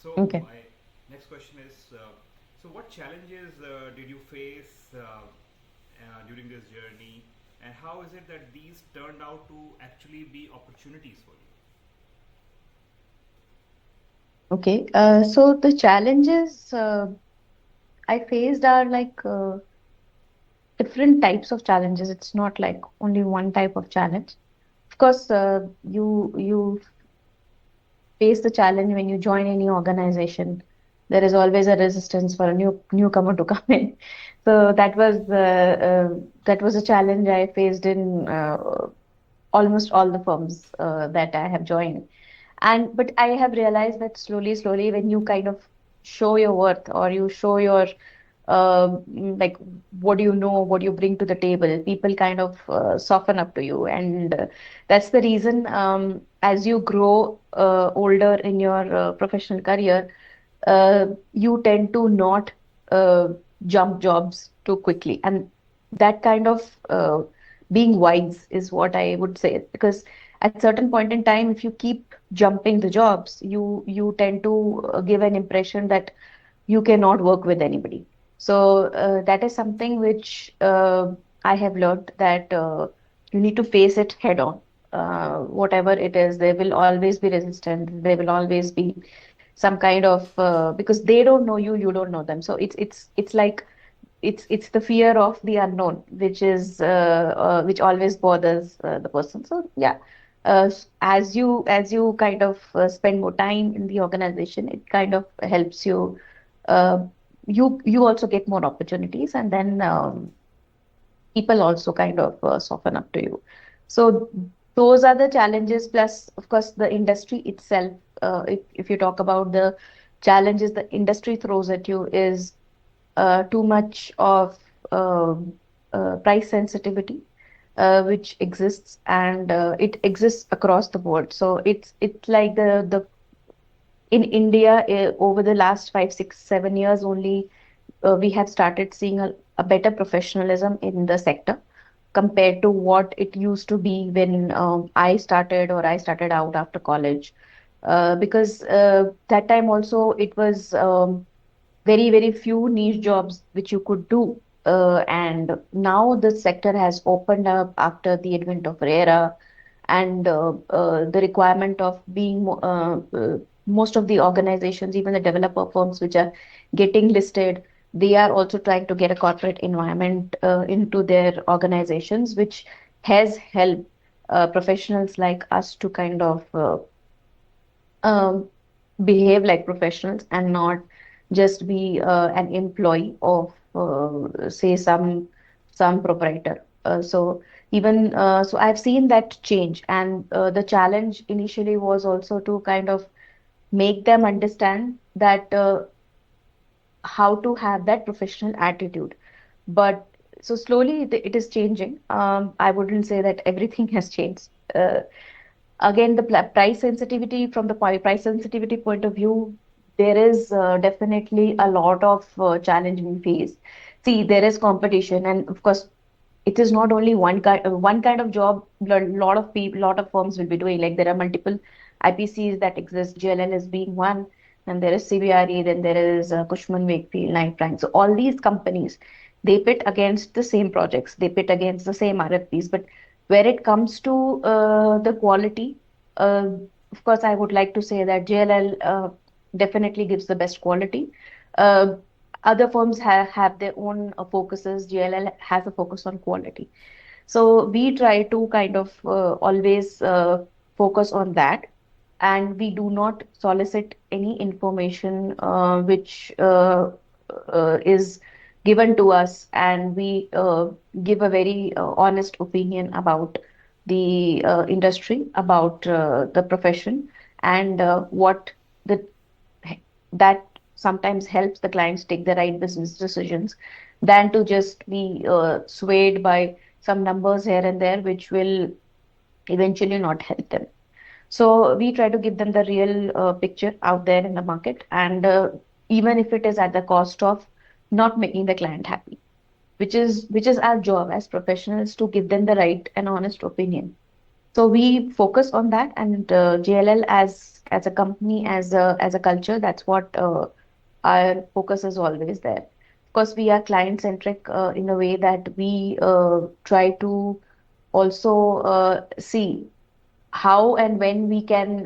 So Okay. my next question is, so what challenges did you face during this journey, and how is it that these turned out to actually be opportunities for you? Okay. So the challenges I faced are like different types of challenges. It's not like only one type of challenge. Of course, you face the challenge when you join any organization. There is always a resistance for a newcomer to come in. So that was a challenge I faced in almost all the firms that I have joined. And but I have realized that slowly, when you kind of show your worth or you show your like what do you know, what you bring to the table, people kind of soften up to you, and that's the reason as you grow older in your professional career, you tend to not uh, jump jobs too quickly, and that kind of being wise is what I would say, because at certain point in time, if you keep jumping the jobs, you tend to give an impression that you cannot work with anybody. So that is something which I have learned, that you need to face it head on. Whatever it is, there will always be resistance. There will always be some kind of because they don't know you, you don't know them. So it's like it's the fear of the unknown, which always bothers the person. So yeah, as you kind of spend more time in the organization, it kind of helps you. Uh, you also get more opportunities, and then people also kind of soften up to you. So those are the challenges. Plus, of course, the industry itself. If you talk about the challenges the industry throws at you, is too much of price sensitivity, which exists, and it exists across the board. So it's like the in India, over the last 5, 6, 7 years only, we have started seeing a better professionalism in the sector compared to what it used to be when I started out after college. Because that time also it was very few niche jobs which you could do. And now the sector has opened up after the advent of RERA, and the requirement of being most of the organizations, even the developer firms which are getting listed, they are also trying to get a corporate environment into their organizations, which has helped professionals like us to kind of um, behave like professionals and not just be an employee of say some proprietor. So even so I've seen that change, and the challenge initially was also to kind of make them understand that how to have that professional attitude. But so slowly it is changing. I wouldn't say that everything has changed. Again, the price sensitivity, from the price sensitivity point of view, there is definitely a lot of challenge we face. See, there is competition, and of course, it is not only one kind of job. Lot of people, lot of firms will be doing. Like there are multiple IPCs that exist. JLL is being one, and there is CBRE, then there is Cushman Wakefield, Knight Frank. So all these companies, they pit against the same projects. They pit against the same RFPs. But where it comes to the quality, uh, of course, I would like to say that JLL definitely gives the best quality. Uh, Other firms have their own focuses. JLL has a focus on quality. So we try to kind of always focus on that, and we do not solicit any information which is given to us, and we give a very honest opinion about the industry, about the profession, and what the that sometimes helps the clients take the right business decisions, than to just be swayed by some numbers here and there, which will eventually not help them. So we try to give them the real picture out there in the market, and even if it is at the cost of not making the client happy, which is our job as professionals, to give them the right and honest opinion. So we focus on that, and JLL as a company, as a culture, that's what our focus is always there. Of course, we are client centric in a way that we try to also see how and when we can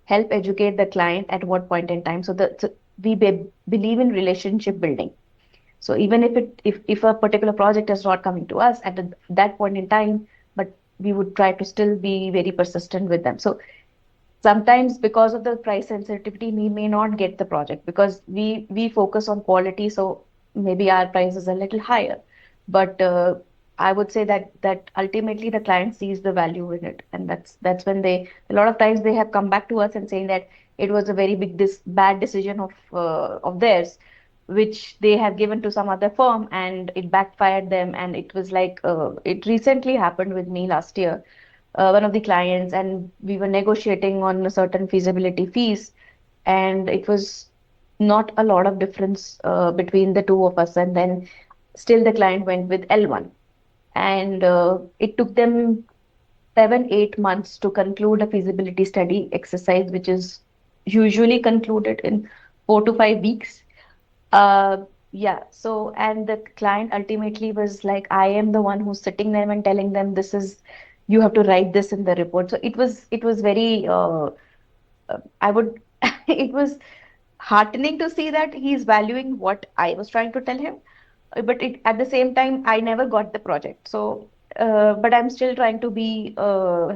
help educate the client at what point in time. So we believe in relationship building. So even if a particular project is not coming to us at that point in time, but we would try to still be very persistent with them. So sometimes because of the price sensitivity, we may not get the project because we focus on quality. So maybe our price is a little higher, but I would say that ultimately the client sees the value in it, and that's when they, a lot of times they have come back to us and saying that it was a very bad decision of theirs, which they have given to some other firm and it backfired them. And it was like it recently happened with me last year, one of the clients, and we were negotiating on a certain feasibility fees, and it was not a lot of difference between the two of us. And then still the client went with L1, and it took them 7 8 months to conclude a feasibility study exercise, which is usually concluded in 4 to 5 weeks. uh, yeah. So, and the client ultimately was like, I am the one who's sitting there and telling them, this is, you have to write this in the report. So it was very, I would, it was heartening to see that he's valuing what I was trying to tell him. But at the same time, I never got the project. So, but I'm still trying to be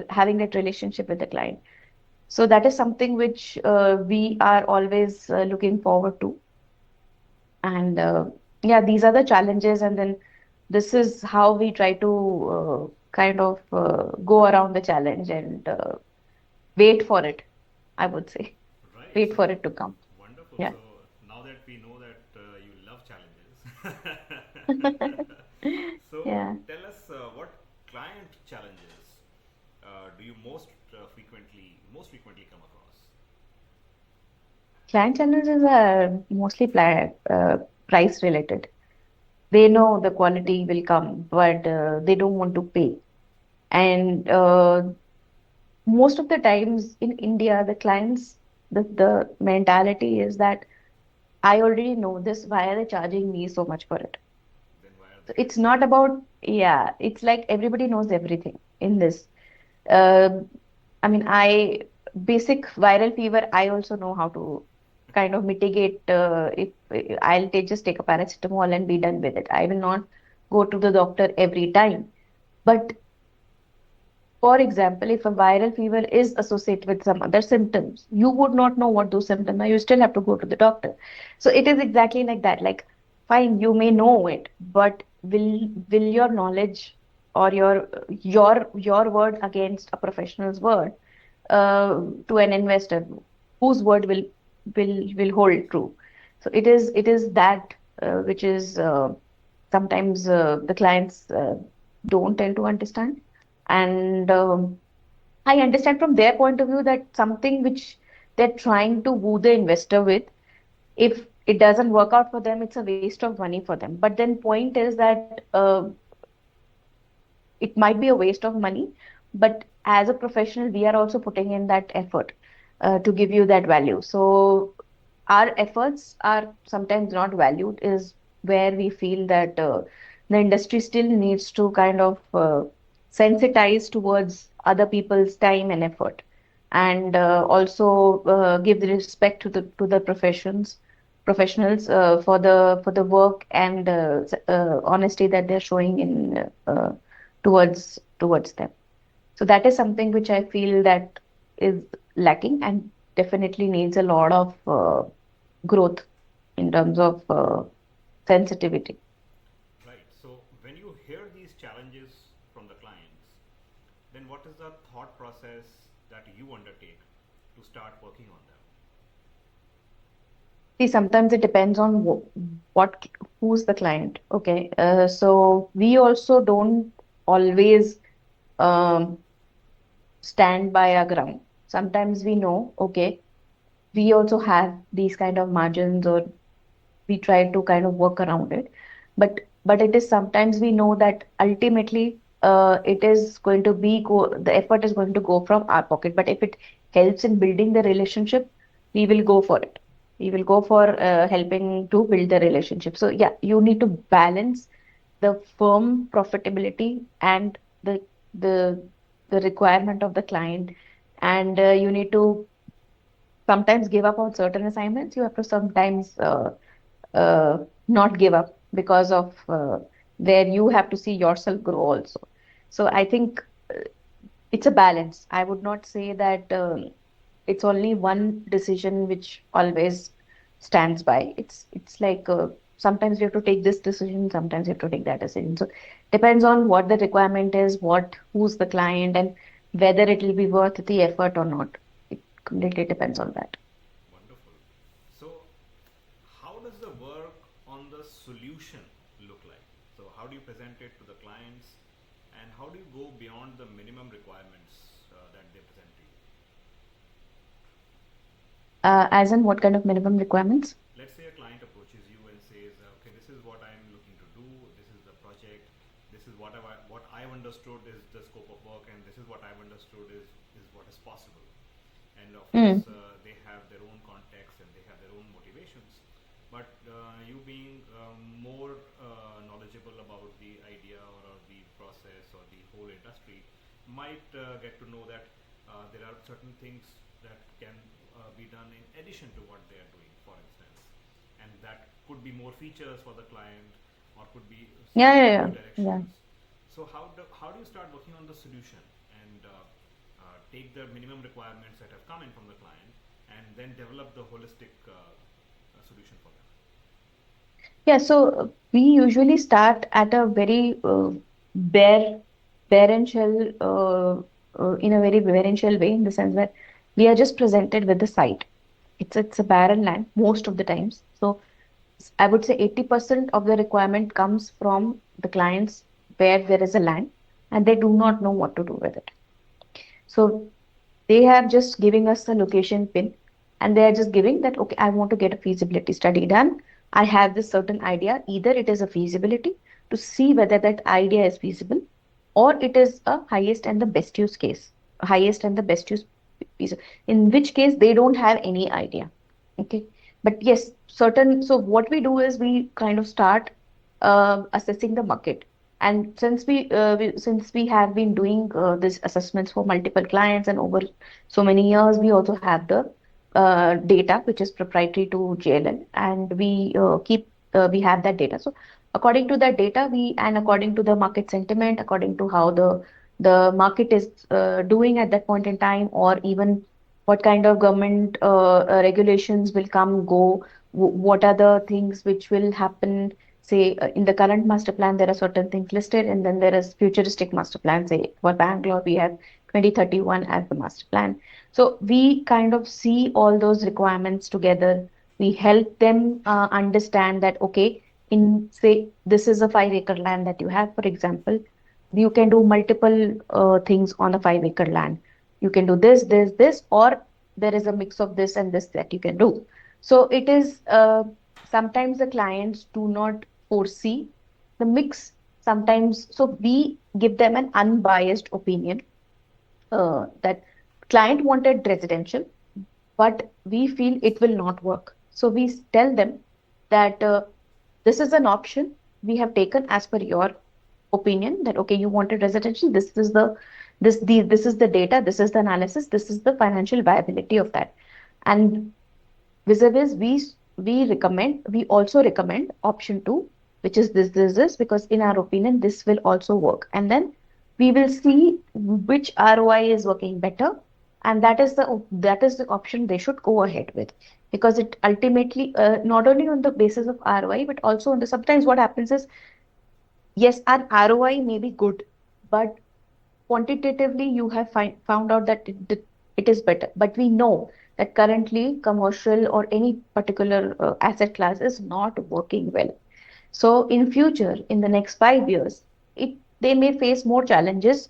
having that relationship with the client. So that is something which we are always looking forward to. And yeah, these are the challenges. And then this is how we try to kind of go around the challenge and wait for it, I would say. Right. Wait So for it to come. wonderful. Yeah. So now that we know that you love challenges, so Yeah. tell us what client challenges do you most frequently come across? Client challenges are mostly price related. They know the quality will come, but they don't want to pay. And most of the times in India, the clients, the mentality is that I already know this. Why are they charging me so much for it? Then why are So they it's getting it? not about, yeah, it's like everybody knows everything in this. Uh, I mean, basic viral fever, I also know how to kind of mitigate. If I'll just take a paracetamol and be done with it. I will not go to the doctor every time. But for example, if a viral fever is associated with some other symptoms, you would not know what those symptoms are. You still have to go to the doctor. So it is exactly like that. Like, fine, you may know it, but will your knowledge or your word against a professional's word to an investor, whose word will hold true? So it is that which is sometimes the clients don't tend to understand. And I understand from their point of view that something which they're trying to woo the investor with, if it doesn't work out for them, it's a waste of money for them. But then point is that it might be a waste of money, but as a professional, we are also putting in that effort to give you that value. So our efforts are sometimes not valued, is where we feel that the industry still needs to kind of sensitize towards other people's time and effort, and also give the respect to the professionals for the work and honesty that they're showing in towards them. So that is something which I feel that is lacking and definitely needs a lot of growth in terms of sensitivity. Right. So when you hear these challenges from the clients, then what is the thought process that you undertake to start working on them? See, sometimes it depends on what who's the client. Okay, so we also don't always um, stand by our ground. Sometimes we know, okay, we also have these kind of margins, or we try to kind of work around it. But it is sometimes we know that ultimately it is going to be the effort is going to go from our pocket. But if it helps in building the relationship, we will go for it. We will go for helping to build the relationship. So yeah, you need to balance the firm profitability and the the requirement of the client, and you need to sometimes give up on certain assignments. You have to sometimes uh, not give up because of where you have to see yourself grow also. So I think it's a balance. I would not say that it's only one decision which always stands by. It's like sometimes you have to take this decision, sometimes you have to take that decision. So depends on what the requirement is, what who's the client, and whether it will be worth the effort or not. It completely depends on that. Wonderful. So, how does the work on the solution look like? So, how do you present it to the clients, and how do you go beyond the minimum requirements that they present to you? As in what kind of minimum requirements? Let's say a client approaches you and says, okay, this is what I'm looking to do, this is the project, this is what I've understood is the scope of work, and this is what I've understood is what is possible. And of Mm. course, they have their own context and they have their own motivations. But you being more knowledgeable about the idea, or the process, or the whole industry, might get to know that there are certain things that can be done in addition to what they are doing, for instance, and that could be more features for the client, or could be Yeah, some yeah, new yeah, yeah. directions. So how do you start working on the solution and take the minimum requirements that have come in from the client, and then develop the holistic solution for them? Yeah, so we usually start at a very bare, bare and shell, in a very bare and shell way, in the sense that we are just presented with the site. It's a barren land most of the times. So I would say 80% of the requirement comes from the clients where there is a land and they do not know what to do with it. So they have just giving us a location pin, and they are just giving that, okay, I want to get a feasibility study done. I have this certain idea. Either it is a feasibility to see whether that idea is feasible, or it is a highest and the best use case, highest and the best use piece, in which case they don't have any idea. Okay. But yes, certain, so what we do is we kind of start assessing the market. And since we have been doing these assessments for multiple clients and over so many years, we also have the data which is proprietary to JLL, and we have that data. So according to that data, we and according to the market sentiment, according to how the market is doing at that point in time, or even what kind of government regulations will come go, what are the things which will happen. Say in the current master plan, there are certain things listed, and then there is futuristic master plan. Say for Bangalore, we have 2031 as the master plan. So we kind of see all those requirements together. We help them understand that, okay, in say this is a 5 acre land that you have, for example, you can do multiple things on a 5 acre land. You can do this, or there is a mix of this and this that you can do. So it is sometimes the clients do not foresee the mix. Sometimes, so we give them an unbiased opinion that client wanted residential, but we feel it will not work. So we tell them that this is an option we have taken as per your opinion, that okay, you wanted residential, this is the data, this is the analysis, this is the financial viability of that. And vis-a-vis, we also recommend option two, which is this, because in our opinion, this will also work. And then we will see which ROI is working better, and that is the option they should go ahead with, because it ultimately not only on the basis of ROI, but also on the sometimes what happens is, yes, an ROI may be good, but quantitatively you have found out that it is better. But we know that currently commercial or any particular asset class is not working well. So in future, in the next 5 years, they may face more challenges,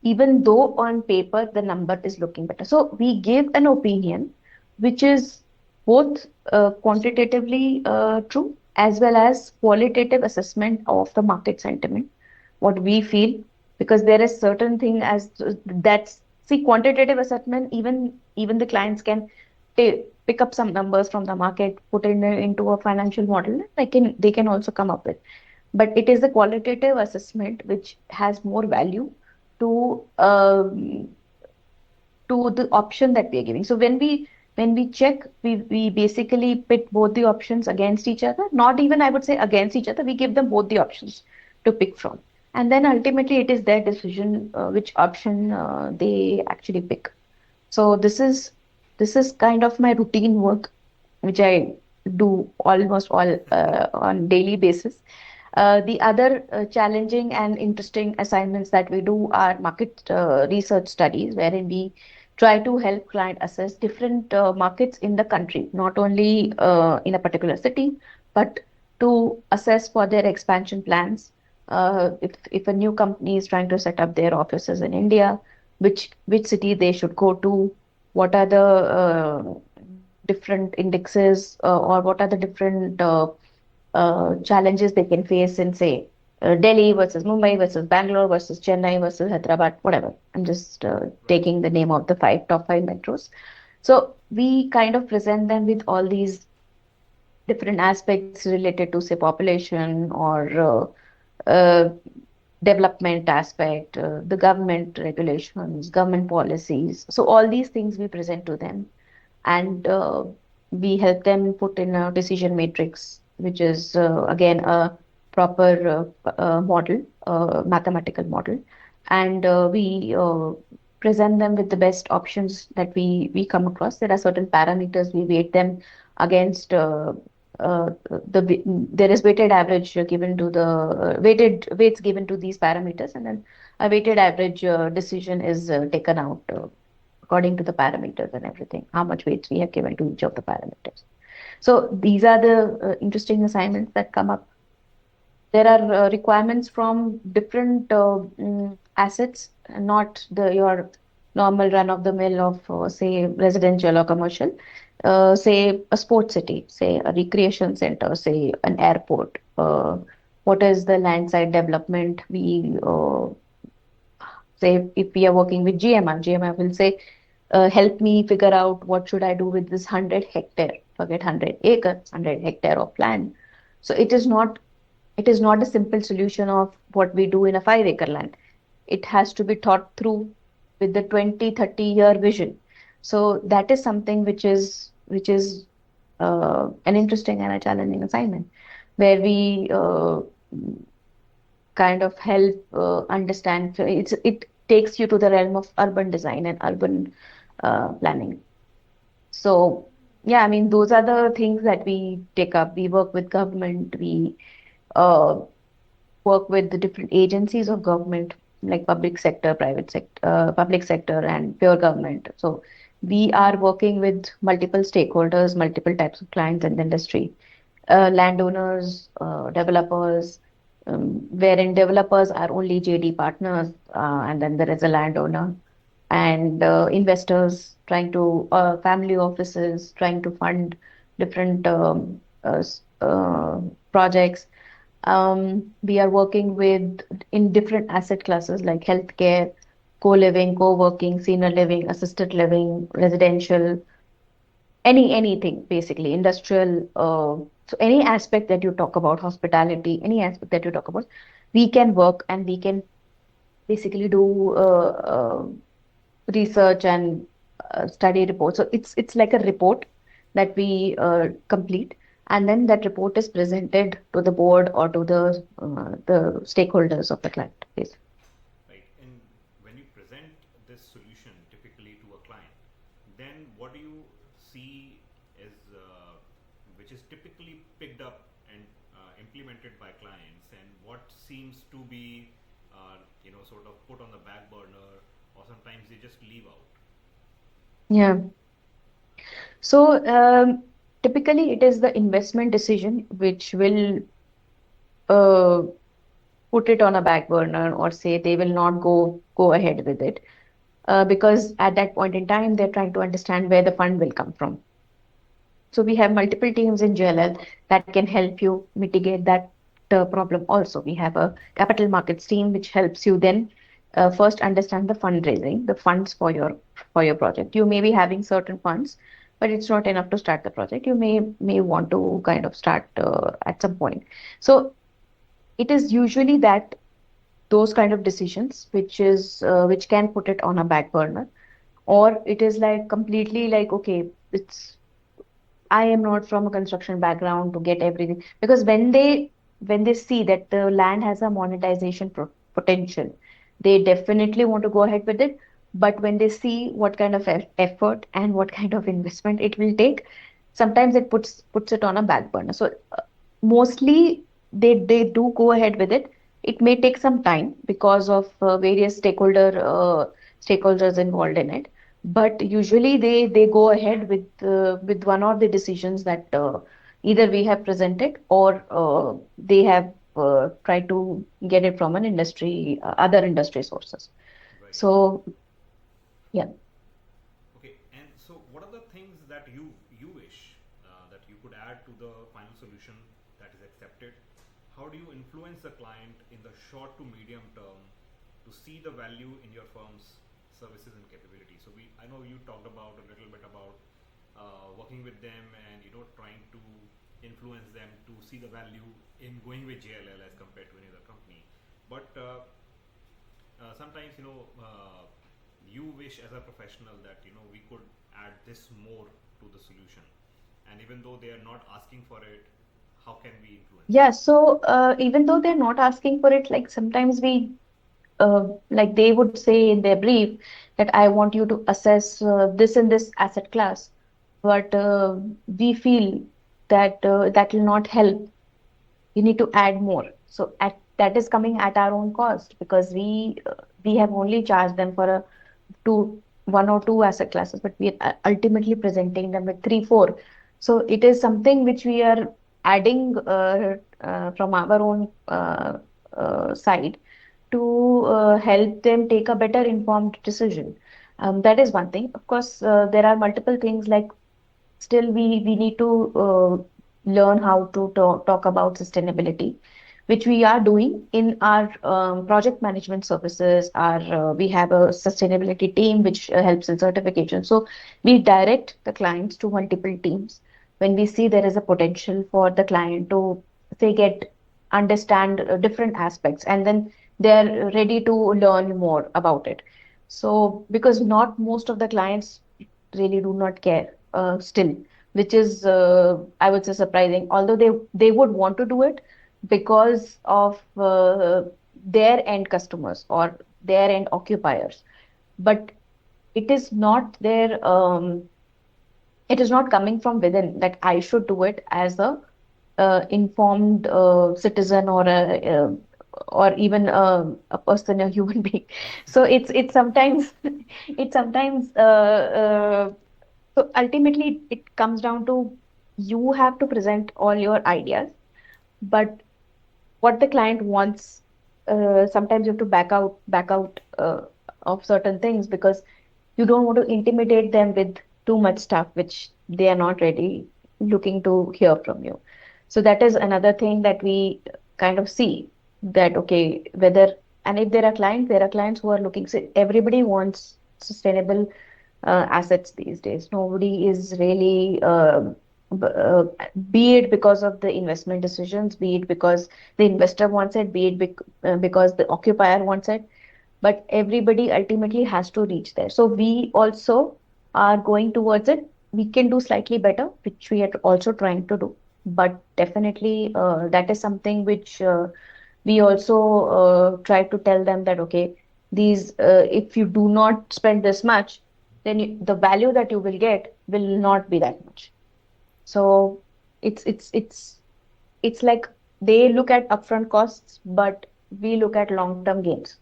even though on paper the number is looking better. So we give an opinion which is both quantitatively true, as well as qualitative assessment of the market sentiment, what we feel. because there is certain thing as that's, see, quantitative assessment, even the clients can pick up some numbers from the market, put in into a financial model, they can also come up with. But it is the qualitative assessment which has more value to the option that we are giving. So when we check, we basically pit both the options against each other. Not even, I would say, against each other. We give them both the options to pick from, and then ultimately it is their decision which option they actually pick. So this is kind of my routine work, which I do almost all on daily basis. The other challenging and interesting assignments that we do are market research studies, wherein we try to help client assess different markets in the country, not only in a particular city, but to assess for their expansion plans. If a new company is trying to set up their offices in India, which city they should go to, what are the different indexes, or what are the different challenges they can face in, say, Delhi versus Mumbai versus Bangalore versus Chennai versus Hyderabad, whatever. I'm just Right. taking the name of the top five metros. So we kind of present them with all these different aspects related to, say, population or development aspect, the government regulations, government policies. So all these things we present to them, and we help them put in a decision matrix, which is again a proper model, mathematical model, and we present them with the best options that we come across. There are certain parameters we weight them against. There is weighted average given to the weighted weights given to these parameters, and then a weighted average decision is taken out according to the parameters and everything, how much weights we have given to each of the parameters. So these are the interesting assignments that come up. There are requirements from different assets, not the your normal run of the mill of, say, residential or commercial. Say a sports city, say a recreation center, say an airport. What is the land side development? We say if we are working with GMR will say, help me figure out what should I do with this 100 hectare, forget 100 acre, 100 hectare of land. So it is not a simple solution of what we do in a 5 acre land. It has to be thought through with the 20-30 year vision. So that is something which is an interesting and a challenging assignment, where we kind of help understand. So it takes you to the realm of urban design and urban planning. So yeah, I mean, those are the things that we take up. We work with government. We uh, work with the different agencies of government, like public sector, public sector, and pure government. So we are working with multiple stakeholders, multiple types of clients in the industry, landowners, developers, wherein developers are only JD partners, and then there is a landowner, and investors trying to, family offices trying to fund different projects. We are working with in different asset classes like healthcare, co-living, co-working, senior living, assisted living, residential, anything basically, industrial. So any aspect that you talk about, hospitality, any aspect that you talk about, we can work and we can basically do research and study reports. So it's like a report that we complete, and then that report is presented to the board or to the stakeholders of the client. Basically. Right. And when you present this solution typically to a client, then what do you see is which is typically picked up and implemented by clients, and what seems to be sort of put on the back burner, or sometimes they just leave out. Yeah. So typically, it is the investment decision which will uh, put it on a back burner, or say they will not go ahead with it, because at that point in time they're trying to understand where the fund will come from. So we have multiple teams in JLL that can help you mitigate that problem also. We have a capital markets team which helps you then. first understand the fundraising, the funds for your project. You may be having certain funds, but it's not enough to start the project. You may want to kind of start at some point. So it is usually that those kind of decisions which can put it on a back burner, or it is like completely like, okay, it's I am not from a construction background to get everything, because when they see that the land has a monetization potential, they definitely want to go ahead with it. But when they see what kind of effort and what kind of investment it will take, sometimes it puts it on a back burner. So mostly they do go ahead with it. It may take some time because of various stakeholders involved in it, but usually they go ahead with one of the decisions that either we have presented, or they have tried to get it from an industry, other industry sources. Right. So yeah. Okay. And so, what are the things that you wish that you could add to the final solution that is accepted? How do you influence the client in the short to medium term to see the value in your firm's services and capabilities? So, I know you talked about a little bit about working with them and trying to influence them to see the value in going with JLL as compared to any other company. But sometimes you wish as a professional that we could add this more to the solution, and even though they are not asking for it, how can we influence Yeah, them? so even though they're not asking for it, like sometimes like they would say in their brief that I want you to assess this and this asset class, but we feel that that will not help. You need to add more. So that is coming at our own cost, because we have only charged them for a two one or two asset classes, but we are ultimately presenting them with three, four. So it is something which we are adding from our own side to help them take a better informed decision. That is one thing. Of course, there are multiple things, like still we need to learn how to talk about sustainability, which we are doing in our project management services. Our We have a sustainability team which helps in certification. So we direct the clients to multiple teams when we see there is a potential for the client to say get understand different aspects, and then they're ready to learn more about it. So because not most of the clients really do not care still, which is I would say surprising. Although they would want to do it because of their end customers or their end occupiers, but it is not their it is not coming from within that I should do it as a informed citizen, or even a person, a human being. So it's sometimes it's sometimes so ultimately it comes down to you have to present all your ideas, but what the client wants, sometimes you have to back out of certain things, because you don't want to intimidate them with too much stuff which they are not ready looking to hear from you. So that is another thing that we kind of see, that okay, whether, and if there are clients who are looking, so everybody wants sustainable assets these days. Nobody is really b- uh, be it because of the investment decisions, be it because the investor wants it, be it because the occupier wants it, but everybody ultimately has to reach there. So we also are going towards it. We can do slightly better, which we are also trying to do. But definitely, that is something which we also try to tell them that, okay, if you do not spend this much, then the value that you will get will not be that much. So it's it's it's it's like they look at upfront costs, but we look at long-term gains.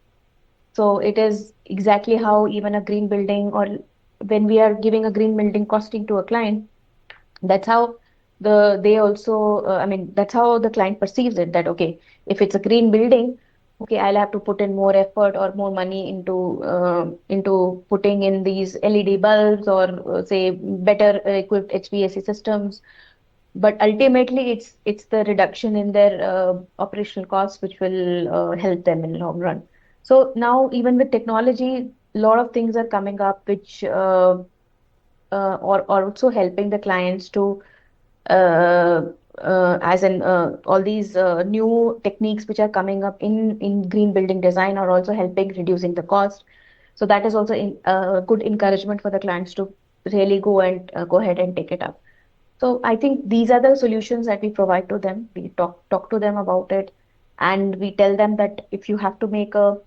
So it is exactly how even a green building, or when we are giving a green building costing to a client, that's how they also, I mean, that's how the client perceives it, that okay, if it's a green building, okay, I'll have to put in more effort or more money into putting in these LED bulbs, or say better equipped HVAC systems. But ultimately, it's the reduction in their operational costs which will help them in long run. So now, even with technology, a lot of things are coming up which or also helping the clients to uh, as in all these new techniques which are coming up in green building design are also helping reducing the cost. So that is also good encouragement for the clients to really go ahead and take it up. So I think these are the solutions that we provide to them. We talk to them about it, and we tell them that if you have to make a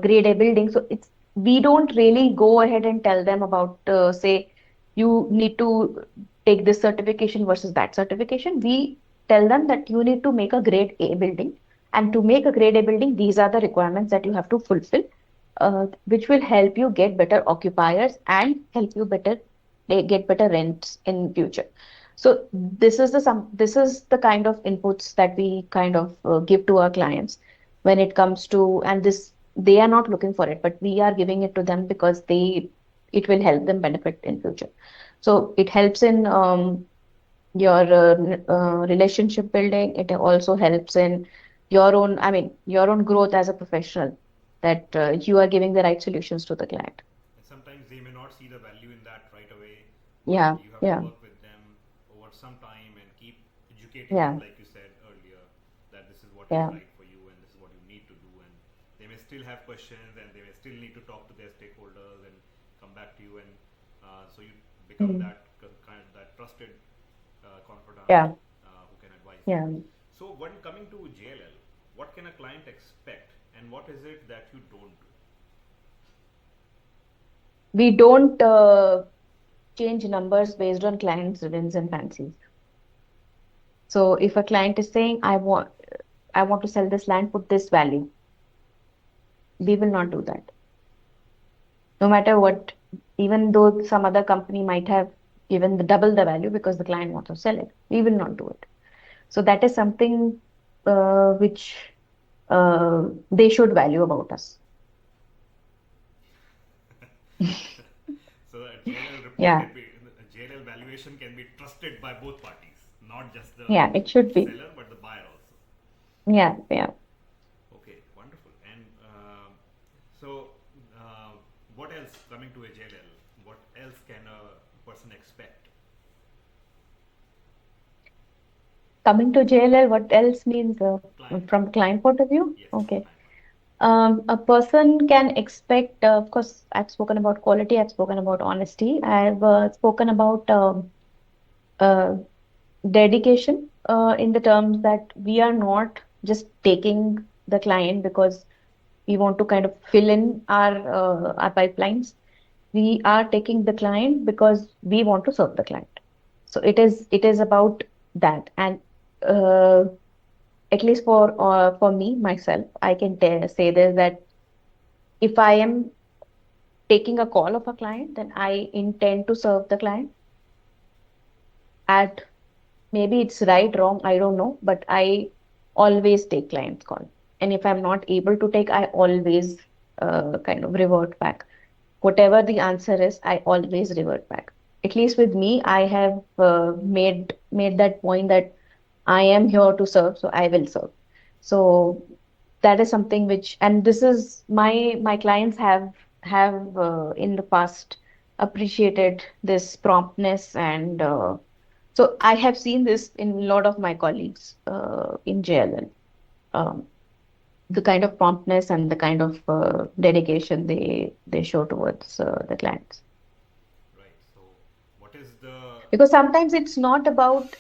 grade A building, so it's we don't really go ahead and tell them about say you need to take this certification versus that certification. We tell them that you need to make a grade A building, and to make a grade A building, these are the requirements that you have to fulfill, which will help you get better occupiers and help you better get better rents in future. So this is the kind of inputs that we kind of give to our clients when it comes to, and this they are not looking for it, but we are giving it to them because they it will help them benefit in future. So it helps in your relationship building. It also helps in your own, I mean, your own growth as a professional, that you are giving the right solutions to the client. And sometimes they may not see the value in that right away, but Yeah, you have to yeah, work with them over some time and keep educating them, yeah, like you said earlier, that this is what is yeah. right for you and this is what you need to do. And they may still have questions and they may still need to talk to their stakeholders and come back to you. And so you become Mm. that kind that trusted confidant Yeah, who can advise them. yeah. So when coming to JLL, what can a client expect and what is it that you don't do? We don't change numbers based on clients' whims and fancies. So if a client is saying, I want to sell this land, put this value, we will not do that. No matter what, even though some other company might have given the double the value because the client wants to sell it, we will not do it. So that is something which they should value about us. So a JLL report Yeah, can be a JLL valuation can be trusted by both parties, not just the yeah, it should be. seller but the buyer also. Yeah, yeah. Okay, wonderful. And so, what else coming to a JLL? What else can a person expect? Coming to JLL, what else means Client, from client point of view? yes, Okay. client point. A person can expect, of course, I've spoken about quality, I've spoken about honesty, I've spoken about uh, dedication in the terms that we are not just taking the client because we want to kind of fill in our pipelines. We are taking the client because we want to serve the client. So it is about that. And uh, at least for me myself, I can say this, that if I am taking a call of a client, then I intend to serve the client at, maybe it's right, wrong, I don't know, but I always take clients' call. And if I'm not able to take, I always kind of revert back. Whatever the answer is, I always revert back. At least with me, I have made that point that I am here to serve, so I will serve. So that is something which, and this is my clients have in the past appreciated this promptness, and so I have seen this in a lot of my colleagues in JLL. Um, the kind of promptness and the kind of dedication they show towards the clients. Right. So, what is the Because sometimes it's not about,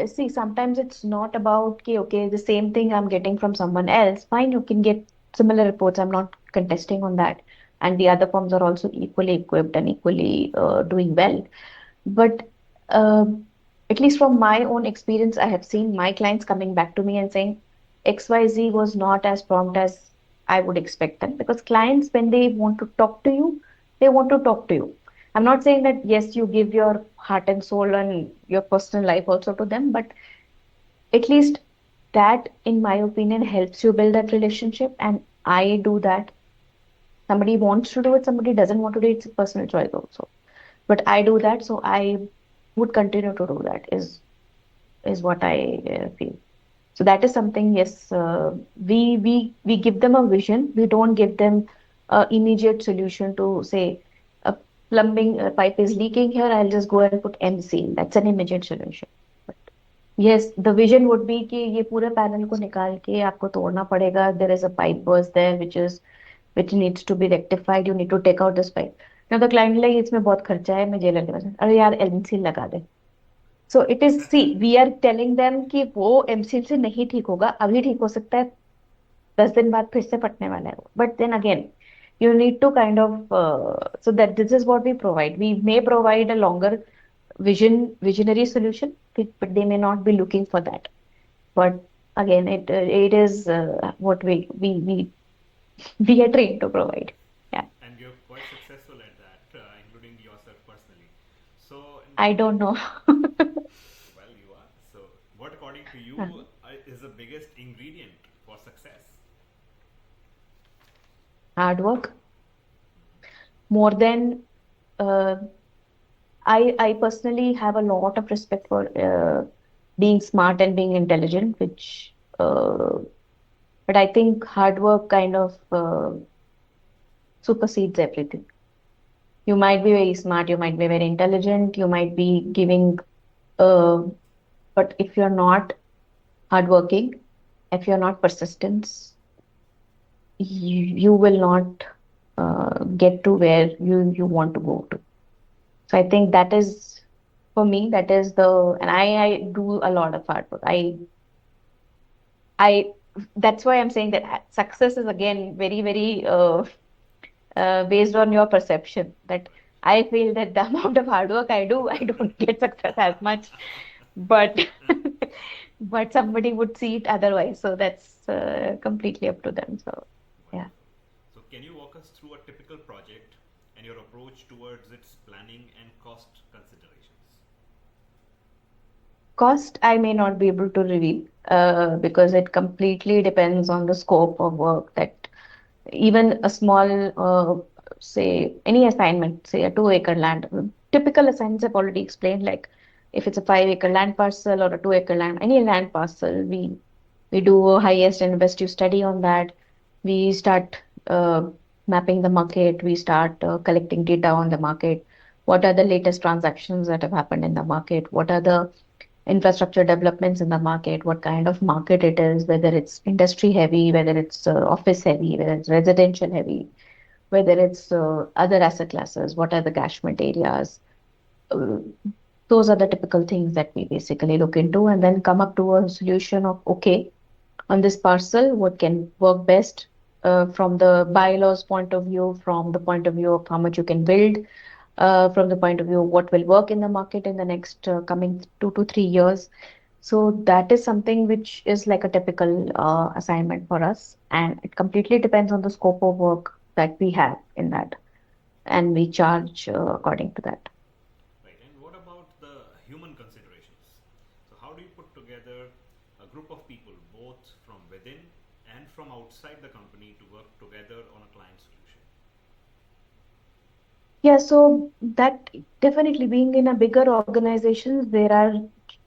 see, sometimes it's not about, okay, the same thing I'm getting from someone else. Fine, you can get similar reports. I'm not contesting on that. And the other firms are also equally equipped and equally doing well. But uh, at least from my own experience, I have seen my clients coming back to me and saying XYZ was not as prompt as I would expect them. Because clients, when they want to talk to you, they want to talk to you. I'm not saying that, yes, you give your heart and soul and your personal life also to them, but at least that, in my opinion, helps you build that relationship. And I do that. Somebody wants to do it, somebody doesn't want to do it, it's a personal choice also. But I do that, so I would continue to do that, is what I feel. So that is something, yes, we give them a vision. We don't give them a immediate solution to say a plumbing pipe is leaking here. I'll just go and put M-seal. That's an immediate solution. But yes, the vision would be कि ये पूरे panel को निकाल के आपको तोड़ना पड़ेगा. There is a pipe burst there which needs to be rectified. You need to take out this pipe. Now the client like इसमें बहुत खर्चा है मैं JLL के पास अरे यार एमसील लगा दे. So it is see we are telling them कि वो एमसील से नहीं ठीक होगा अभी ठीक हो सकता है 10 दिन बाद फिर से फटने वाला है but then again you need to kind of so that this is what we provide. We may provide a longer visionary solution, but they may not be looking for that. But again, it is what we are trained to provide. Yeah, And you're quite successful at that, including yourself personally. So, I don't know. well, you are. So, what according to you is the biggest ingredient for success? Hard work more than uh, I personally have a lot of respect for being smart and being intelligent, which but I think hard work kind of supersedes everything. You might be very smart, you might be very intelligent, you might be giving uh, but if you're not hardworking, if you're not persistent, you will not get to where you want to go to. So I think that is for me, that is and I do a lot of hard work. I that's why I'm saying that success is again very based on your perception. That I feel that the amount of hard work I do, I don't get success as much, but but somebody would see it otherwise. So that's completely up to them. So yeah. Wonderful. So, can you walk us through a typical project and your approach towards its planning and cost considerations? Cost I may not be able to reveal because it completely depends on the scope of work that even a small, say, any assignment, say a 2 acre land, typical assignments I've already explained, like if it's a 5 acre land parcel or a 2 acre land, any land parcel, we do a highest and best use study on that. We start mapping the market, we start collecting data on the market. What are the latest transactions that have happened in the market? What are the infrastructure developments in the market, what kind of market it is, whether it's industry heavy, whether it's office heavy, whether it's residential heavy, whether it's other asset classes, what are the catchment areas. Uh, those are the typical things that we basically look into and then come up to a solution of okay, on this parcel, what can work best from the bylaws point of view, from the point of view of how much you can build, from the point of view of what will work in the market in the next coming 2 to 3 years. So that is something which is like a typical assignment for us, and it completely depends on the scope of work that we have in that, and we charge according to that. Right. And what about the human considerations? So, how do you put together a group of people, both from within and from outside the company, to work together on a client solution? Yeah, so that definitely being in a bigger organizations, there are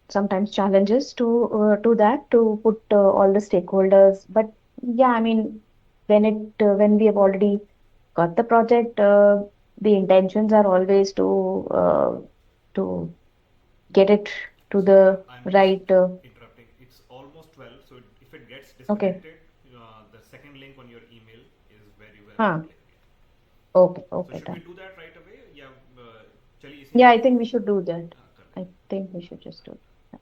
sometimes challenges to that to put all the stakeholders. But yeah, I mean, when we have already got the project, the intentions are always to get it to the I'm just right. interrupting. It's almost 12, so if it gets Okay, disconnected, the second link on your email is where you will have to huh? click again. Okay, So, okay, should we done. do that right away? Yeah, चलिए इसी Yeah, में I think we should do that. कर I लेते think we should just do that. हैं.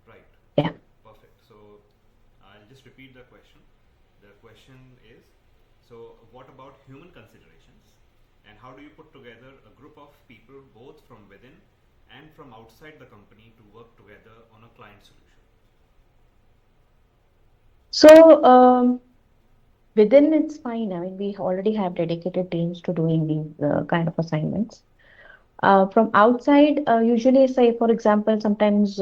Right. Yeah. Perfect. So, I'll just repeat the question. The question is, so what about human considerations, and how do you put together a group of people both from within and from outside the company to work together on a client solution? So, within it's fine. I mean, we already have dedicated teams to doing these kind of assignments. From outside, usually, say, for example, sometimes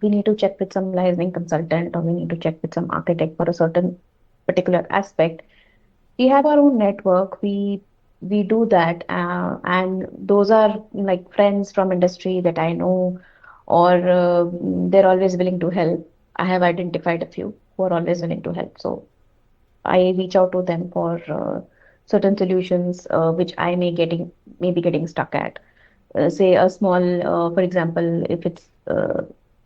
we need to check with some licensing consultant or we need to check with some architect for a certain particular aspect. We have our own network. We do that, and those are like friends from industry that I know, or they're always willing to help. I have identified a few who are always willing to help. So I reach out to them for certain solutions which I may be getting stuck at. Say a small, for example, if it's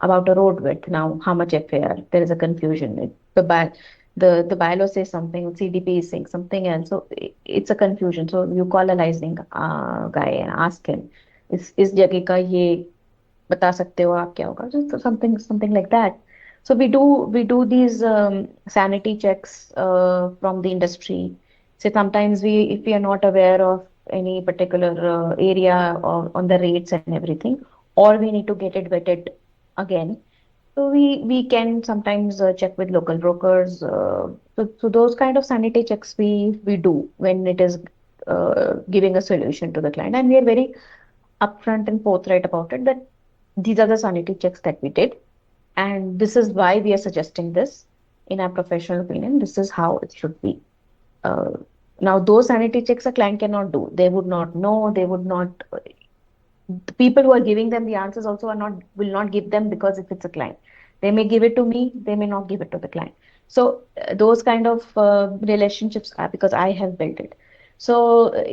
about a road width now, how much FAR? There is a confusion. The bylaw says something, CDP is saying something else. So it's a confusion. So you call a licensing guy and ask him, इस जगह का ये बता सकते हो आप क्या होगा? Just something like that. So we do these sanity checks from the industry. So sometimes if we are not aware of any particular area or on the rates and everything, or we need to get it vetted again. So we can sometimes check with local brokers. So those kind of sanity checks we do when it is giving a solution to the client, and we are very upfront and forthright about it that these are the sanity checks that we did, and this is why we are suggesting this. In our professional opinion, this is how it should be. Uh, Now, those sanity checks a client cannot do. They would not know. They would not. The people who are giving them the answers also are not will not give them because if it's a client, they may give it to me. They may not give it to the client. So those kind of relationships are because I have built it. So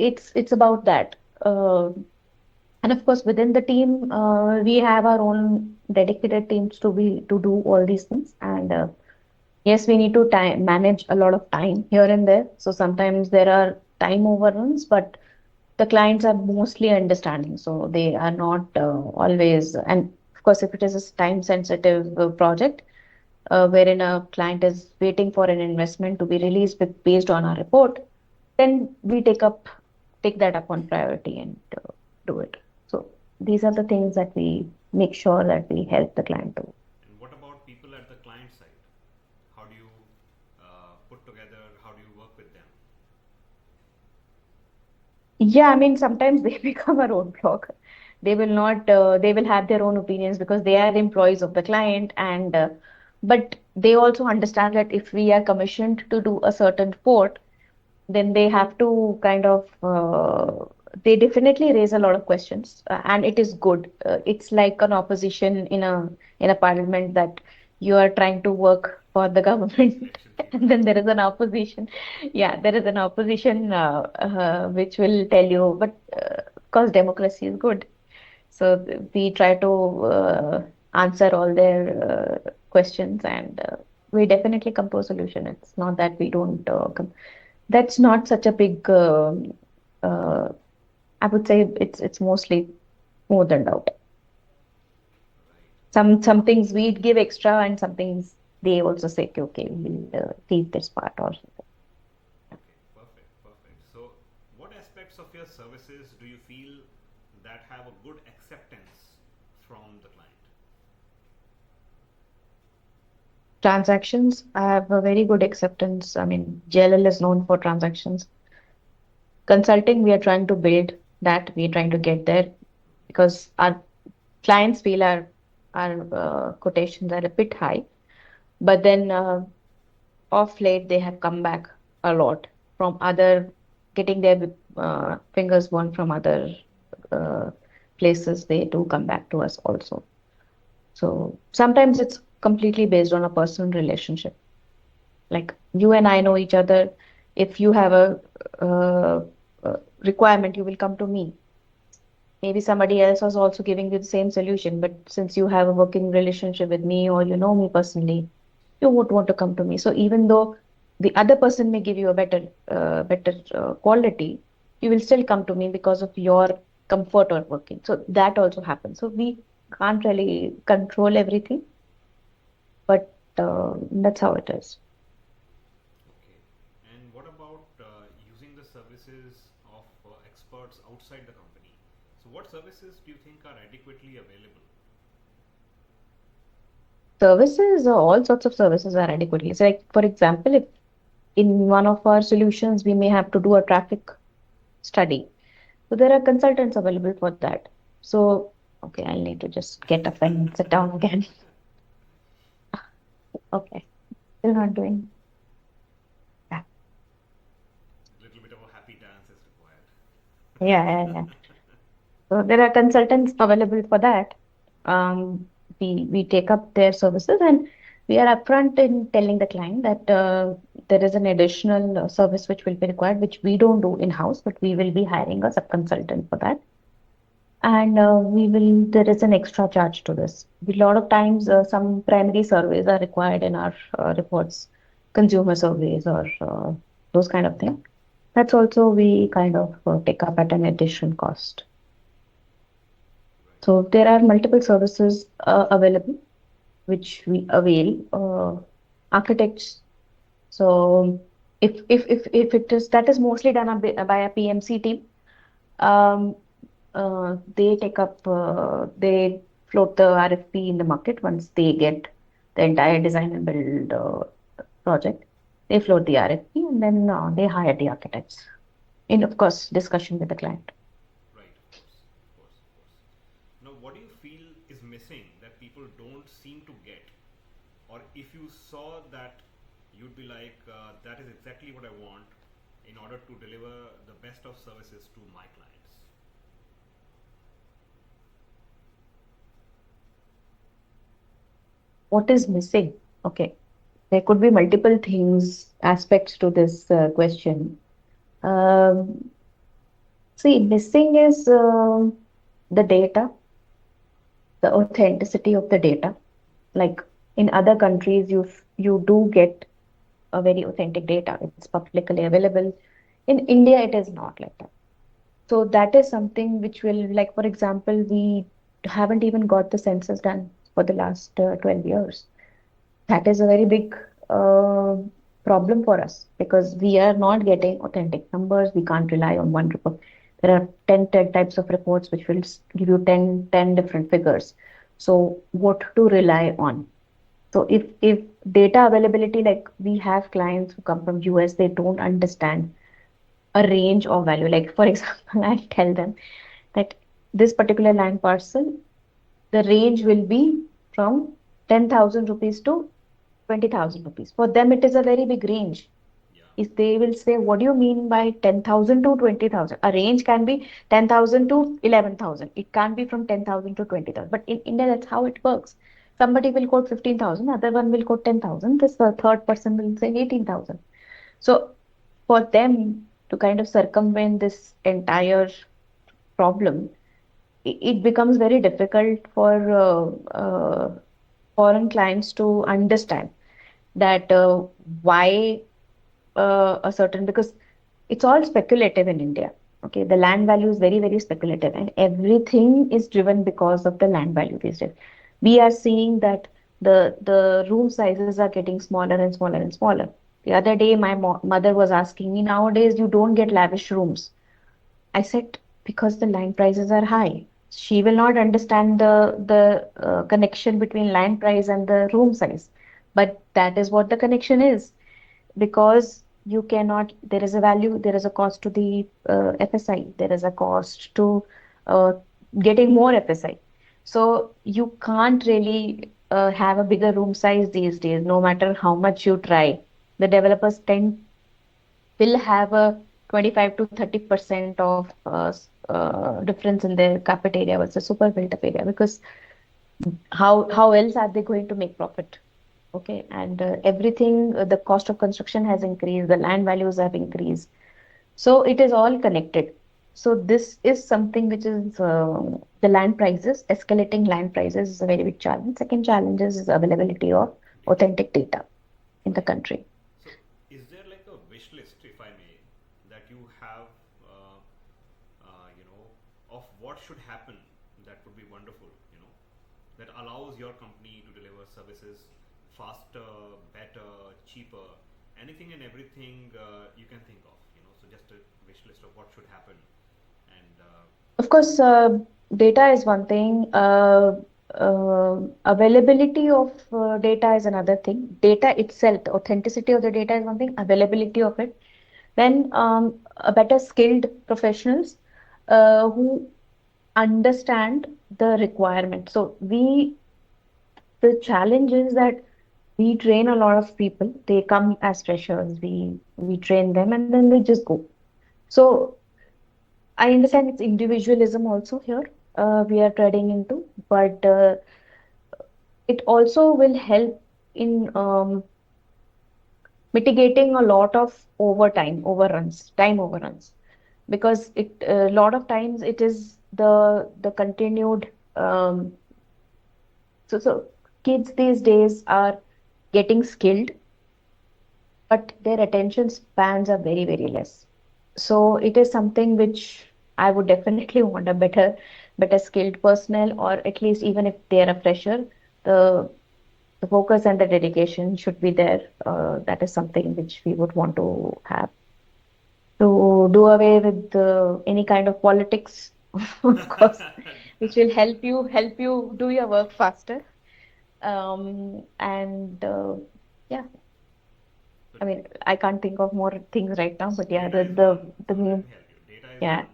it's about that. And of course, within the team, we have our own dedicated teams to do all these things. And yes, we need to manage a lot of time here and there. So sometimes there are time overruns, but the clients are mostly understanding. So they are not always. And of course, if it is a time sensitive project, wherein a client is waiting for an investment to be released based on our report, then we take that up on priority and do it. So these are the things that we make sure that we help the client do. And what about people at the client side? How do you put together? How do you work with them? Yeah, I mean, sometimes they become a roadblock. They will not, they will have their own opinions because they are employees of the client. And, but they also understand that if we are commissioned to do a certain report, then they have to kind of they definitely raise a lot of questions, and it is good. It's like an opposition in a parliament that you are trying to work for the government Election and period. then there is an opposition. Yeah, there is an opposition which will tell you, but because democracy is good, so we try to answer all their questions, and we definitely come to a solution. It's not that we don't come. That's not such a big. Uh, I would say it's mostly more than out. Right. Some things we give extra, and some things they also say, "Okay, okay, we'll leave this part or something." Okay. Perfect. Perfect. So, what aspects of your services do you feel that have a good acceptance from the client? Transactions, I have a very good acceptance. I mean, JLL is known for transactions. Consulting, we are trying to build that. We are trying to get there because our clients feel our quotations are a bit high. But then of late, they have come back a lot from other getting their fingers burned from other uh, places. They do come back to us also. So sometimes it's completely based on a personal relationship. Like you and I know each other. If you have a uh, requirement, you will come to me. Maybe somebody else was also giving you the same solution, but since you have a working relationship with me or you know me personally, you would want to come to me. So even though the other person may give you a better quality, you will still come to me because of your comfort or working. So that also happens. So we can't really control everything, but that's how it is. Okay. And what about using the services of experts outside the company? So, what services do you think are adequately available? Services, all sorts of services are adequately. So, like for example, if in one of our solutions we may have to do a traffic study, so there are consultants available for that. So, okay, I'll need to just get up and sit down again. Okay, still not doing that. A little bit of a happy dance is required. Yeah, yeah, yeah. So there are consultants available for that. Um, we take up their services, and we are upfront in telling the client that there is an additional service which will be required, which we don't do in-house, but we will be hiring a sub-consultant for that. And there is an extra charge to this. A lot of times, some primary surveys are required in our reports, consumer surveys or those kind of things. That's also we kind of take up at an additional cost. Right. So there are multiple services available which we avail. Architects. So if it is that is mostly done by a PMC team. Um, they take up they float the RFP in the market once they get the entire design and build project. They float the RFP and then they hire the architects. In of course discussion with the client. Right, of course, of course, of course. Now, what do you feel is missing that people don't seem to get? Or if you saw that, you'd be like, that is exactly what I want in order to deliver the best of services to my clients. What is missing? Okay, there could be multiple things, aspects to this question. Um, See, missing is the data, the authenticity of the data. Like in other countries, you do get a very authentic data. It's publicly available. In India, it is not like that. So that is something which will, like for example, we haven't even got the census done for the last 12 years. That is a very big uh, problem for us because we are not getting authentic numbers. We can't rely on one report. There are 10 types of reports which will give you 10 different figures. So what to rely on? So if data availability, like we have clients who come from US, they don't understand a range of value. Like for example, I tell them that this particular land parcel, the range will be from 10,000 rupees to 20,000 rupees. For them, it is a very big range. Yeah, If they will say, what do you mean by 10,000 to 20,000? A range can be 10,000 to 11,000. It can't be from 10,000 to 20,000. But in India, that's how it works. Somebody will quote 15,000, other one will quote 10,000. This third person will say 18,000. So for them to kind of circumvent this entire problem, it becomes very difficult for foreign clients to understand that why a certain because it's all speculative in India. Okay, the land value is very, very speculative, and everything is driven because of the land value these days. We are seeing that the room sizes are getting smaller and smaller and smaller. The other day, my mother was asking me, nowadays you don't get lavish rooms. I said, because the land prices are high. She will not understand the connection between land price and the room size, but that is what the connection is because you cannot, there is a value, there is a cost to the FSI, there is a cost to uh, getting more FSI. So you can't really have a bigger room size these days, no matter how much you try. The developers tend will have a 25 to 30% of difference in their carpet area versus super built up area because how else are they going to make profit? Okay, and everything, the cost of construction has increased, the land values have increased. So it is all connected. So this is something which is the land prices, escalating land prices is a very big challenge. Second challenge is availability of data. authentic data in the Right. country. So, is there like a wish list, if I may, that you have, uh, of what should happen that would be wonderful, that allows your company to deliver services faster, better, cheaper, anything and everything you can think of, so just a wish list of what should happen and Of course, data is one thing. Availability of data is another thing. Data itself, the authenticity of the data is one thing. Availability of it. Then a better skilled professionals who understand the requirement. So the challenge is that we train a lot of people. They come as freshers. We train them and then they just go. So I understand it's individualism also here we are treading into, but it also will help in mitigating a lot of time overruns, because it a lot of times it is the continued so kids these days are getting skilled, but their attention spans are very, very less. So it is something which I would definitely want a better skilled personnel, or at least even if they're a fresher, the the focus and the dedication should be there. That is something which we would want to have. To do away with any kind of politics, of course, which will help you do your work faster. And yeah, So I mean, I can't think of more things right now, but yeah, data the is one. the So let new me help you. Data is yeah one.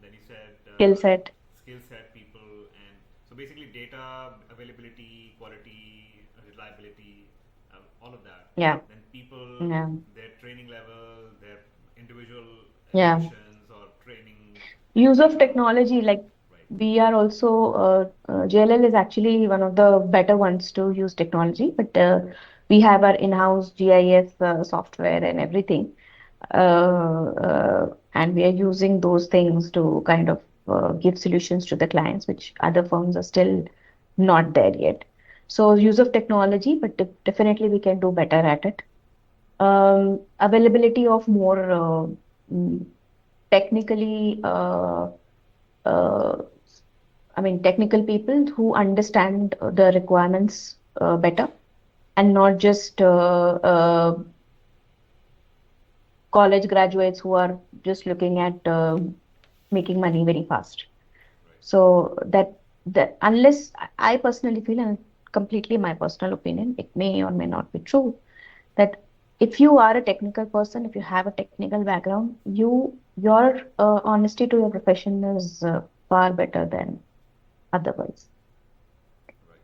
Then you said skill set. skill set, people, and so basically data availability, quality, reliability, all of that. Yeah, Then people, yeah, their training level, their individual yeah. ambitions or training, Use of people, technology, like right? we are also JLL is actually one of the better ones to use technology, but we have our in-house GIS software and everything, and we are using those things to kind of give solutions to the clients, which other firms are still not there yet. So use of technology, but definitely we can do better at it. Availability of more mm, technically uh, I mean, technical people who understand the requirements better, and not just college graduates who are just looking at making money very fast. Right. So that unless I personally feel, and completely my personal opinion, it may or may not be true, that if you are a technical person, if you have a technical background, your honesty to your profession is far better than otherwise. Right.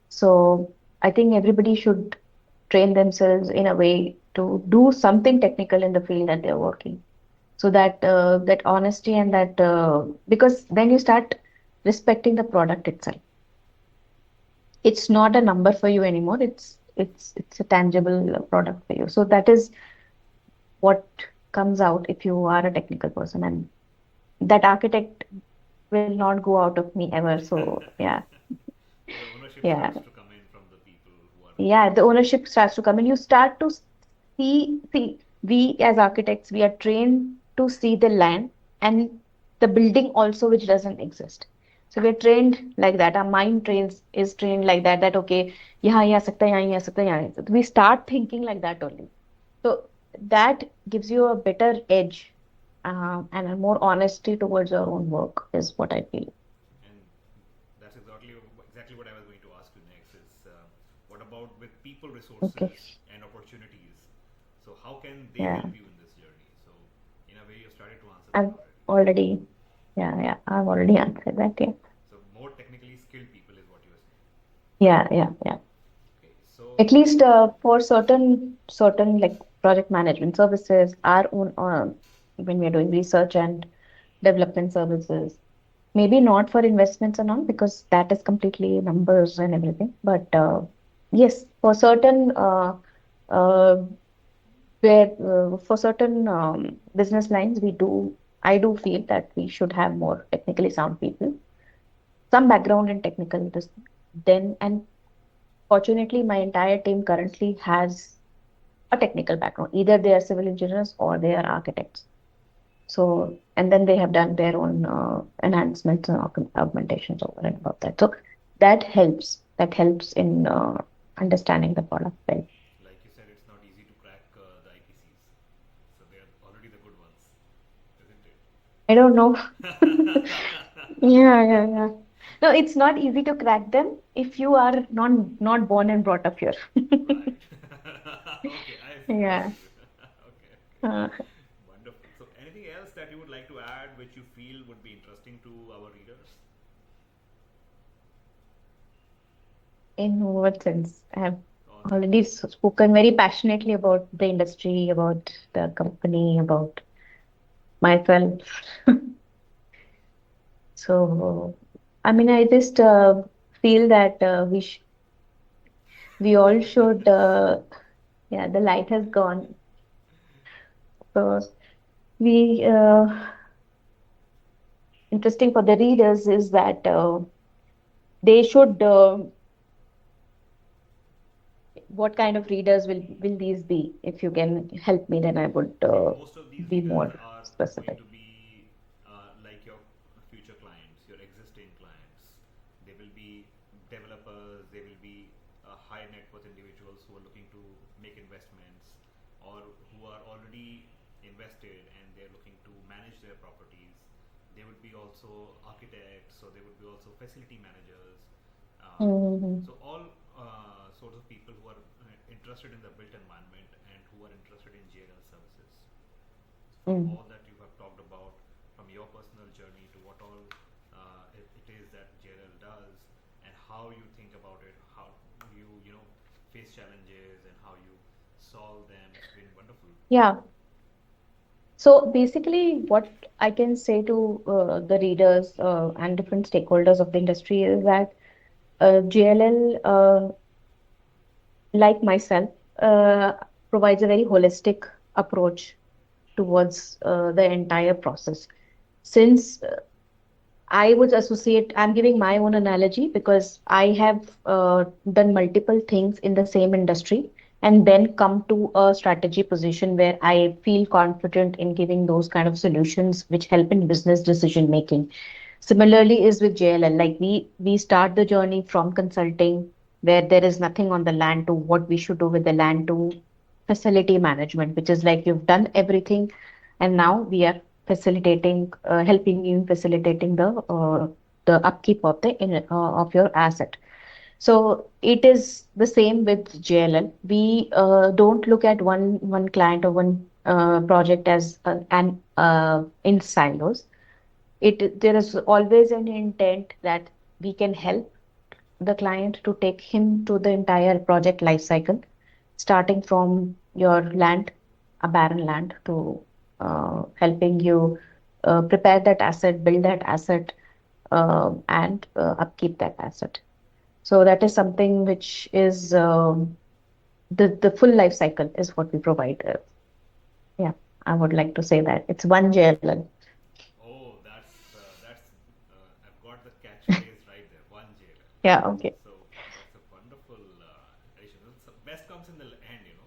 So I think everybody should train themselves in a way to do something technical in the field that they're working. So that honesty and that because then you start respecting the product itself. It's not a number for you anymore. It's a tangible product for you. So that is what comes out if you are a technical person, and that architect will not go out of me ever. So yeah, So the ownership yeah. starts to come in from the people who are Yeah, the ownership starts to come in. You start to see, we as architects, we are trained to see the land and the building also, which doesn't exist. So we're trained like that. Our mind trains is trained like that, that okay, यहाँ ये आ सकता है, यहाँ ये आ सकता है, यहाँ ये आ सकता है. We start thinking like that only. So that gives you a better edge and a more honesty towards your own work is what I feel. and that's exactly what I was going to ask you next is what about with people Okay. resources and opportunities? So how can they Yeah. help you in this journey? So in a way you started to answer that I've already. already, yeah, I've already answered that. Yeah. So more technically skilled people is what you are saying. Yeah. Okay. So At least for certain like project management services, our own when we are doing research and development services, maybe not for investments and all, because that is completely numbers and everything. But yes, for certain uh, where for certain business lines, I do feel that we should have more technically sound people, some background in technical then, and fortunately, my entire team currently has a technical background. Either they are civil engineers or they are architects. So, and then they have done their own enhancements and augmentations over and above that. So that helps. That helps in understanding the product well. like you said, it's not easy to crack the IPCs. So they are already the good ones, isn't it? I don't know. Yeah, yeah, yeah. No, it's not easy to crack them if you are not born and brought up here. Right. Okay, I Yeah. see. Okay, okay. Uh, Wonderful. So, anything else that you would like to add which you feel would be interesting to our readers? in what sense? I have Or that, already spoken very passionately about the industry, about the company, about myself. So, I mean, I just feel that we all should. Yeah, the light has gone. So we interesting for the readers is that they should. What kind of readers will these be? If you can help me, then I would see, most of these be readers more are going specific. to be like your future clients, your existing clients. They will be developers, they will be high net worth individuals who are looking to make investments or who are already invested and they're looking to manage their properties. They would be also architects, so they would be also facility managers. Um, Mm-hmm. so all sorts of people who are interested in the built environment and who are interested in JLL services. From Mm. all that you have talked about, from your personal journey to what all it is that JLL does, and how you think about it, how you know face challenges and how you solve them. It's been wonderful. Yeah. So basically, what I can say to the readers and different stakeholders of the industry is that JLL, like myself, uh, provides a very holistic approach towards the entire process. Since I would associate, I'm giving my own analogy because I have done multiple things in the same industry and then come to a strategy position where I feel confident in giving those kind of solutions which help in business decision making. Similarly is with JLL, like we start the journey from consulting where there is nothing on the land to what we should do with the land to facility management, which is like you've done everything and now we are facilitating, helping you in facilitating the upkeep of of your asset. So it is the same with JLL. We don't look at one client or one project as an in silos. It there is always an intent that we can help the client to take him to the entire project life cycle, starting from your land, a barren land, to helping you prepare that asset, build that asset, and upkeep that asset. So that is something which is the full life cycle is what we provide. Yeah, I would like to say that it's one JLL. Oh, that's I've got the catchphrase right there. One JLL. Yeah, okay. So that's a wonderful addition. Best comes in the end, you know.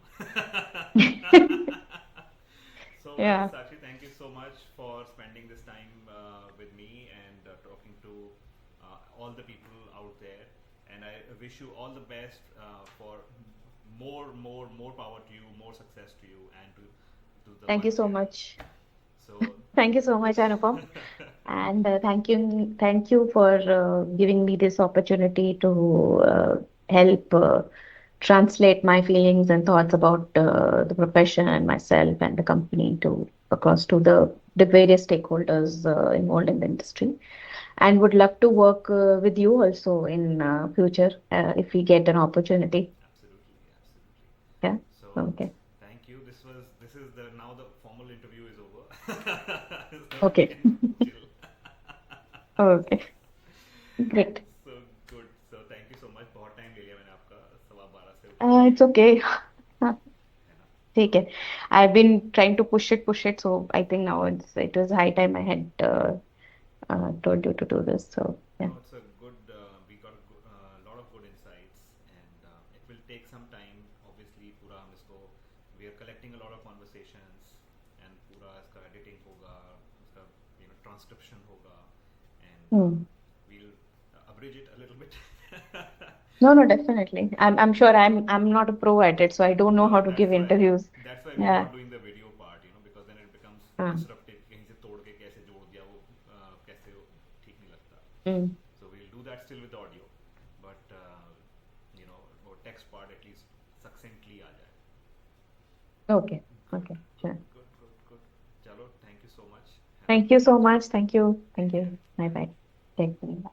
So, well, Yeah. Sakshi, thank you so much for spending this time with me and talking to all the people out there. And I wish you all the best for more power to you, more success to you, and to the Thank One you so JLL. much. So, Thank you so much, Anupam. And thank you for giving me this opportunity to help translate my feelings and thoughts about the profession and myself and the company to across to the various stakeholders involved in the industry. And would love to work with you also in future if we get an opportunity. absolutely, absolutely. Yeah. So, Okay. thank you. This is the now the formal interview is over. So we Okay. can chill. Okay. Great. So good. So thank you so much. बहुत time ले लिया मैंने आपका 12:15 से उठ के It's okay. है ना. So ठीक है. I've been trying to push it. So I think now it was high time I had told you to do this. So yeah. no, it's a good. We got a lot of good insights, and it will take some time. Obviously, पूरा हम इसको we are collecting a lot of conversations, and पूरा इसका editing होगा, इसका transcription होगा, and Hmm. we'll abridge it a little bit. No, no, definitely. I'm sure I'm not a pro at it, so I don't know No, how to give interviews. that's why we are Yeah. not doing the video part, because then it becomes Uh, disruptive. कहीं से तोड़ के कैसे जोड़ दिया Mm. So we'll do that still with the audio, but वो text part at least succinctly आ जाए. Okay. Good, Okay. good, Sure. good, good, good. चलो, thank you so much. Have a Thank you great so day. much. Thank you. Thank Take care. you. Bye Bye. bye. Take care.